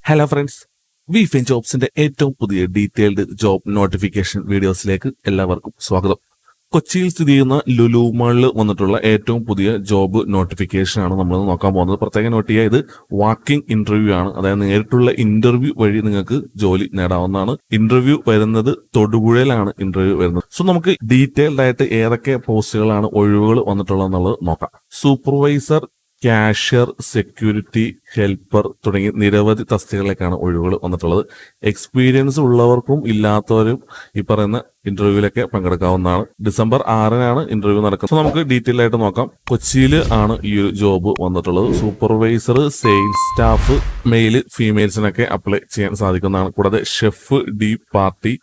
Hello friends, V fin ജോബ്സിന്റെ ഏറ്റവും പുതിയ detailed job notification വീഡിയോസിലേക്ക് എല്ലാവർക്കും സ്വാഗതം. കൊച്ചിയിൽ സ്ഥിതി ചെയ്യുന്ന ലുലു മാളിൽ വന്നിട്ടുള്ള ഏറ്റവും പുതിയ ജോബ് നോട്ടിഫിക്കേഷൻ ആണ് നമ്മൾ നോക്കാൻ പോകുന്നത്. പ്രത്യേകം നോട്ട് ചെയ്യുക, ഇത് വാക്കിംഗ് ഇന്റർവ്യൂ ആണ്. അതായത് നേരിട്ടുള്ള ഇന്റർവ്യൂ വഴി നിങ്ങൾക്ക് ജോലി നേടാവുന്നതാണ്. ഇന്റർവ്യൂ വരുന്നത് തൊടുപുഴയിലാണ് ഇന്റർവ്യൂ വരുന്നത്. സോ നമുക്ക് ഡീറ്റെയിൽഡ് ആയിട്ട് ഏതൊക്കെ പോസ്റ്റുകളാണ് ഒഴിവുകൾ വന്നിട്ടുള്ളത് എന്നുള്ളത് നോക്കാം. സൂപ്പർവൈസർ, ക്യാഷ്യർ, സെക്യൂരിറ്റി, ഹെൽപ്പർ തുടങ്ങി നിരവധി തസ്തികകളിലേക്കാണ് ഒഴിവുകൾ വന്നിട്ടുള്ളത്. എക്സ്പീരിയൻസ് ഉള്ളവർക്കും ഇല്ലാത്തവരും ഈ പറയുന്ന ഇന്റർവ്യൂവിലൊക്കെ പങ്കെടുക്കാവുന്നതാണ്. ഡിസംബർ 6-നാണ് ഇന്റർവ്യൂ നടക്കുന്നത്. സോ നമുക്ക് ഡീറ്റെയിൽ ആയിട്ട് നോക്കാം. കൊച്ചിയിൽ ആണ് ഈ ഒരു ജോബ് വന്നിട്ടുള്ളത്. സൂപ്പർവൈസർ, സെയിൽസ് സ്റ്റാഫ്, മെയില് ഫീമെയിൽസിനൊക്കെ അപ്ലൈ ചെയ്യാൻ സാധിക്കുന്നതാണ്. കൂടാതെ ഷെഫ്, ഡി പാർട്ടി,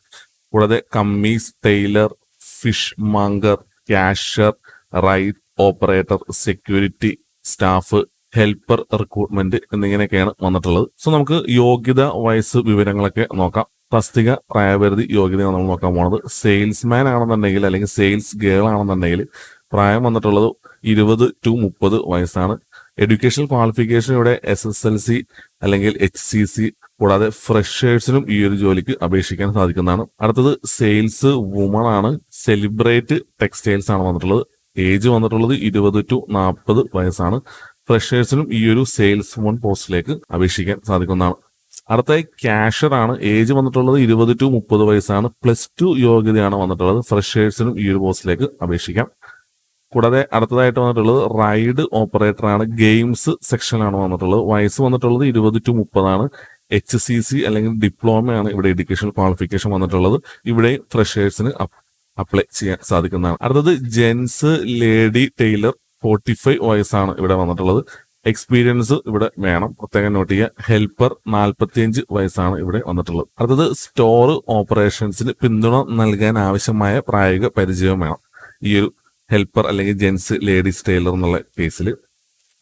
കൂടാതെ commis, tailor, fishmonger, cashier, ride operator, security staff, helper recruitment എന്നിങ്ങനെയൊക്കെയാണ് വന്നിട്ടുള്ളത്. സോ നമുക്ക് യോഗ്യത, വയസ്സ് വിവരങ്ങളൊക്കെ നോക്കാം. തസ്തിക, പ്രായപരിധി, യോഗ്യതയാണ് നമ്മൾ നോക്കാൻ പോകുന്നത്. സെയിൽസ്മാൻ ആണെന്നുണ്ടെങ്കിൽ അല്ലെങ്കിൽ സെയിൽസ് ഗേൾ ആണെന്നുണ്ടെങ്കിൽ പ്രായം വന്നിട്ടുള്ളത് 20 to 30 വയസ്സാണ്. എഡ്യൂക്കേഷൻ ക്വാളിഫിക്കേഷൻ ഇവിടെ SSLC അല്ലെങ്കിൽ HCC, കൂടാതെ ഫ്രഷേഴ്സിനും ഈ ഒരു ജോലിക്ക് അപേക്ഷിക്കാൻ സാധിക്കുന്നതാണ്. അടുത്തത് സെയിൽസ് വുമൺ ആണ്. സെലിബ്രേറ്റ് ടെക്സ്റ്റൈൽസ് ആണ് വന്നിട്ടുള്ളത്. ഏജ് വന്നിട്ടുള്ളത് 20 to 40 വയസ്സാണ്. ഫ്രഷേഴ്സിനും ഈ ഒരു സെയിൽസ് വുമൺ പോസ്റ്റിലേക്ക് അപേക്ഷിക്കാൻ സാധിക്കുന്നതാണ്. അടുത്ത ക്യാഷ്യർ ആണ്. ഏജ് വന്നിട്ടുള്ളത് 20 to 30 വയസ്സാണ്. +2 യോഗ്യതയാണ് വന്നിട്ടുള്ളത്. ഫ്രഷേഴ്സിനും ഈ ഒരു പോസ്റ്റിലേക്ക് അപേക്ഷിക്കാം. കൂടാതെ അടുത്തതായിട്ട് വന്നിട്ടുള്ളത് റൈഡ് ഓപ്പറേറ്റർ ആണ്. ഗെയിംസ് സെക്ഷനാണ് വന്നിട്ടുള്ളത്. വയസ്സ് വന്നിട്ടുള്ളത് 20 to 30 ആണ്. HCC അല്ലെങ്കിൽ ഡിപ്ലോമയാണ് ഇവിടെ എഡ്യൂക്കേഷൻ ക്വാളിഫിക്കേഷൻ വന്നിട്ടുള്ളത്. ഇവിടെ ഫ്രഷേഴ്സിന് അപ്ലൈ ചെയ്യാൻ സാധിക്കുന്നതാണ്. അടുത്തത് ജെൻസ്, ലേഡി ടൈലർ, 45 വയസ്സാണ് ഇവിടെ വന്നിട്ടുള്ളത്. എക്സ്പീരിയൻസ് ഇവിടെ വേണം, പ്രത്യേകം നോട്ട് ചെയ്യുക. ഹെൽപ്പർ 45 വയസ്സാണ് ഇവിടെ വന്നിട്ടുള്ളത്. അടുത്തത് സ്റ്റോർ ഓപ്പറേഷൻസിന് പിന്തുണ നൽകാൻ ആവശ്യമായ പ്രായോഗിക പരിചയം വേണം ഈ ഒരു ഹെൽപ്പർ അല്ലെങ്കിൽ ജെൻസ്, ലേഡീസ് ടൈലർ എന്നുള്ള കേസിൽ.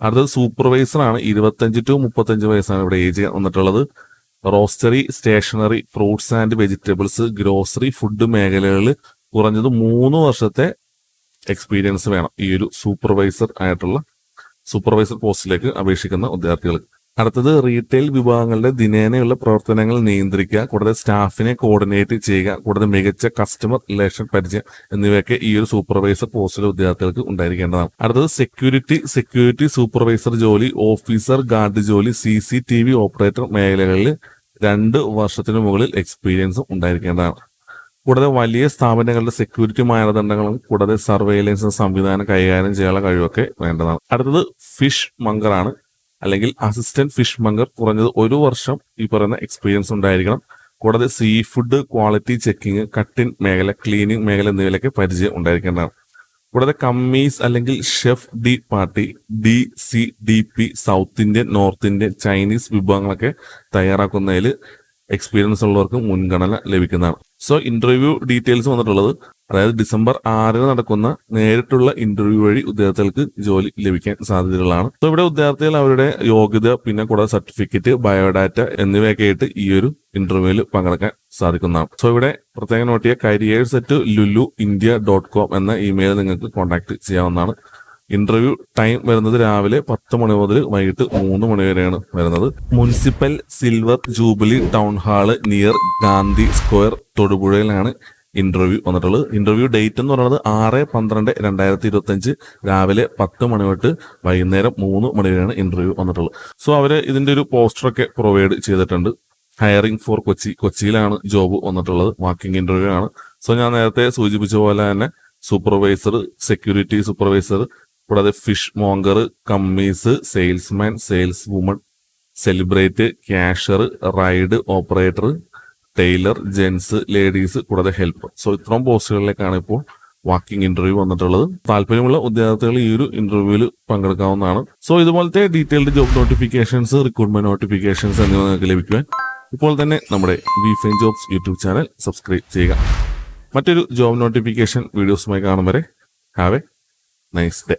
അടുത്തത് സൂപ്പർവൈസർ ആണ്. 25 to 35 വയസ്സാണ് ഇവിടെ ഏജ് വന്നിട്ടുള്ളത്. Roastery, stationery, fruits and vegetables, grocery, food മേഖലകളിൽ കുറഞ്ഞത് 3 വർഷത്തെ എക്സ്പീരിയൻസ് വേണം ഈ ഒരു സൂപ്പർവൈസർ പോസ്റ്റിലേക്ക് അപേക്ഷിക്കുന്ന ഉദ്യോഗാർത്ഥികൾക്ക്. അടുത്തത് റീറ്റെയിൽ വിഭാഗങ്ങളുടെ ദിനേനയുള്ള പ്രവർത്തനങ്ങൾ നിയന്ത്രിക്കുക, കൂടാതെ സ്റ്റാഫിനെ കോർഡിനേറ്റ് ചെയ്യുക, കൂടാതെ മികച്ച കസ്റ്റമർ റിലേഷൻ പരിചയം എന്നിവയൊക്കെ ഈ ഒരു സൂപ്പർവൈസർ പോസ്റ്റിലെ ഉദ്യോഗാർത്ഥികൾക്ക് ഉണ്ടായിരിക്കേണ്ടതാണ്. അടുത്തത് സെക്യൂരിറ്റി സൂപ്പർവൈസർ ജോലി, ഓഫീസർ ഗാർഡ് ജോലി, CCTV ഓപ്പറേറ്റർ മേഖലകളിൽ 2 വർഷത്തിന് മുകളിൽ എക്സ്പീരിയൻസും ഉണ്ടായിരിക്കേണ്ടതാണ്. കൂടാതെ വലിയ സ്ഥാപനങ്ങളുടെ സെക്യൂരിറ്റി മാനദണ്ഡങ്ങളും കൂടാതെ സർവൈലൻസ് സംവിധാനം കൈകാര്യം ചെയ്യാനുള്ള കഴിവൊക്കെ വേണ്ടതാണ്. അടുത്തത് ഫിഷ് മങ്കർ ആണ്, അല്ലെങ്കിൽ അസിസ്റ്റന്റ് ഫിഷ് മങ്കർ. കുറഞ്ഞത് 1 വർഷം ഈ പറയുന്ന എക്സ്പീരിയൻസ് ഉണ്ടായിരിക്കണം. കൂടാതെ sea food quality checking, cutting മേഖല, ക്ലീനിങ് മേഖല എന്നിവയിലൊക്കെ പരിചയം ഉണ്ടായിരിക്കേണ്ടതാണ്. കൂടാതെ കമ്മീസ് അല്ലെങ്കിൽ chef, de party, DCDP, south Indian, north Indian, Chinese വിഭവങ്ങളൊക്കെ തയ്യാറാക്കുന്നതിൽ എക്സ്പീരിയൻസ് ഉള്ളവർക്ക് മുൻഗണന ലഭിക്കുന്നതാണ്. സോ ഇന്റർവ്യൂ ഡീറ്റെയിൽസ് വന്നിട്ടുള്ളത്, അതായത് ഡിസംബർ 6-ന് നടക്കുന്ന നേരിട്ടുള്ള ഇന്റർവ്യൂ വഴി ഉദ്യോഗാർത്ഥികൾക്ക് ജോലി ലഭിക്കാൻ സാധ്യതകളാണ്. സോ ഇവിടെ ഉദ്യോഗാർത്ഥികൾ അവരുടെ യോഗ്യത, പിന്നെ കൂടാതെ സർട്ടിഫിക്കറ്റ്, ബയോഡാറ്റ എന്നിവയൊക്കെ ആയിട്ട് ഈ ഒരു ഇന്റർവ്യൂവിൽ പങ്കെടുക്കാൻ സാധിക്കുന്നതാണ്. സോ ഇവിടെ പ്രത്യേകം നോട്ട് ചെയ്യുക, careers@luluindia.com എന്ന ഇമെയിൽ നിങ്ങൾക്ക് കോൺടാക്ട് ചെയ്യാവുന്നതാണ്. ഇന്റർവ്യൂ ടൈം വരുന്നത് രാവിലെ 10 മണി മുതൽ വൈകിട്ട് 3 മണി വരെയാണ് വരുന്നത്. Municipal silver jubilee town hall near Gandhi square, തൊടുപുഴയിലാണ് ഇന്റർവ്യൂ വന്നിട്ടുള്ളത്. ഇന്റർവ്യൂ ഡേറ്റ് എന്ന് പറയുന്നത് 6/12/2025 രാവിലെ 10 മണി തൊട്ട് വൈകുന്നേരം 3 മണി വരെയാണ് ഇന്റർവ്യൂ വന്നിട്ടുള്ളത്. സോ അവര് ഇതിന്റെ ഒരു പോസ്റ്ററൊക്കെ പ്രൊവൈഡ് ചെയ്തിട്ടുണ്ട്. ഹയറിംഗ് ഫോർ കൊച്ചിയിലാണ് ജോബ് വന്നിട്ടുള്ളത്. വാക്കിംഗ് ഇന്റർവ്യൂ ആണ്. സോ ഞാൻ നേരത്തെ സൂചിപ്പിച്ച പോലെ തന്നെ സൂപ്പർവൈസർ, സെക്യൂരിറ്റി സൂപ്പർവൈസർ, കൂടാതെ fishmonger, commis, salesman, sales woman, celebrate, cashier, ride operator, tailor, gents, ladies, കൂടാതെ ഹെൽപ്പർ. സോ ഇത്രയും പോസ്റ്റുകളിലേക്കാണ് ഇപ്പോൾ വാക്കിംഗ് ഇന്റർവ്യൂ വന്നിട്ടുള്ളത്. താല്പര്യമുള്ള ഉദ്യോഗാർത്ഥികൾ ഈ ഒരു ഇന്റർവ്യൂവിൽ പങ്കെടുക്കാവുന്നതാണ്. സോ ഇതുപോലത്തെ detailed job notifications, recruitment notifications എന്നിവ നിങ്ങൾക്ക് ലഭിക്കുവാൻ ഇപ്പോൾ തന്നെ നമ്മുടെ we fine jobs YouTube channel subscribe ചെയ്യുക. മറ്റൊരു ജോബ് നോട്ടിഫിക്കേഷൻ വീഡിയോസുമായി കാണും വരെ ഹാവ് എ നൈസ് ഡേ.